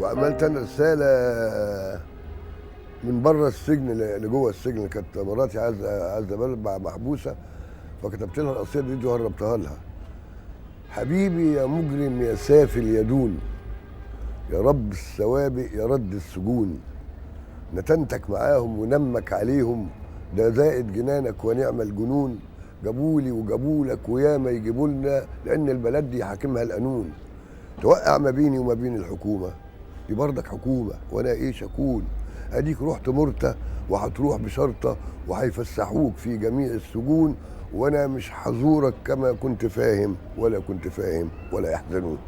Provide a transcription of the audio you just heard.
وعملت انا رساله من بره السجن لجوه السجن. كانت مراتي عايزه محبوسه، فكتبت لها القصيده دي وهربتها لها. حبيبي يا مجرم يا سافل يا دون، يا رب السوابق يا رد السجون، نتنتك معاهم ونمك عليهم، ده زائد جنانك ونعم الجنون، جابولي وجابولك وياما يجيبولنا، لان البلد دي حاكمها القانون، توقع ما بيني وما بين الحكومه، دي برضك حكومه وانا ايش اكون، اديك رحت مرته وهتروح بشرطه وهيفسحوك في جميع السجون، وانا مش حزورك كما كنت فاهم ولا كنت فاهم ولا يحزنون.